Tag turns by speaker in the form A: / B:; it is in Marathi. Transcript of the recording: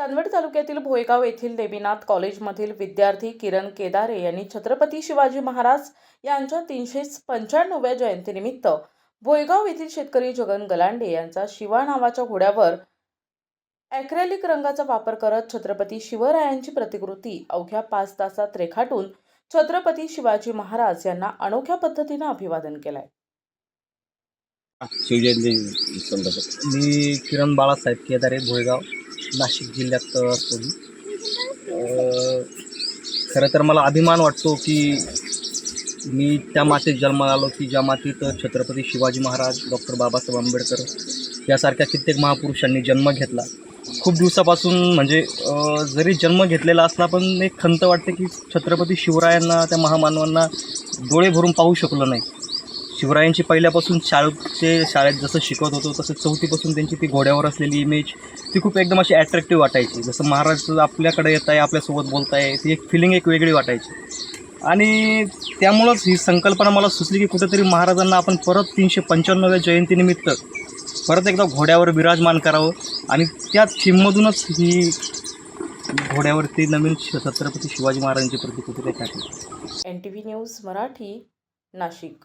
A: चांदवड तालुक्यातील भोयगाव येथील देवीनाथ कॉलेजमधील विद्यार्थी किरण केदारे यांनी छत्रपती शिवाजी महाराज यांच्या 395व्या जयंतीनिमित्त भोयगाव येथील शेतकरी जगन गलांडे यांचा शिवा नावाच्या घोड्यावर ॲक्रेलिक रंगाचा वापर करत छत्रपती शिवरायांची प्रतिकृती अवघ्या 5 तासात रेखाटून छत्रपती शिवाजी महाराज यांना अनोख्या पद्धतीने अभिवादन केलंय।
B: शिवजयंती संदर्भात
C: मी किरण बाळासाहेब केदारे भोयगाव नाशिक जिल्ह्यात असतो। खरं तर मला अभिमान वाटतो की मी त्या मातीत जन्माला आलो की ज्या मातीत छत्रपती शिवाजी महाराज, डॉक्टर बाबासाहेब आंबेडकर यासारख्या कित्येक महापुरुषांनी जन्म घेतला। खूप दिवसापासून म्हणजे जरी जन्म घेतलेला असला पण एक खंत वाटते की छत्रपती शिवरायांना, त्या महामानवांना डोळे भरून पाहू शकलो नाही। शिवरायांची पहिल्यापासून शाळेत जसं शिकवत होतो तसं चौथीपासून त्यांची ती घोड्यावर असलेली इमेज ती खूप एकदम अशी ॲट्रॅक्टिव्ह वाटायची। जसं महाराज आपल्याकडे येत आहे, आपल्यासोबत बोलत आहे, ती एक फिलिंग एक वेगळी वाटायची। आणि त्यामुळंच ही संकल्पना मला सुचली की कुठेतरी महाराजांना आपण परत 395व्या जयंतीनिमित्त परत एकदा घोड्यावर विराजमान करावं आणि त्या थीममधूनच ही घोड्यावरती नवीन छत्रपती शिवाजी महाराजांची प्रतिकृती रेखाटली।
A: NTV news Marathi, Nashik.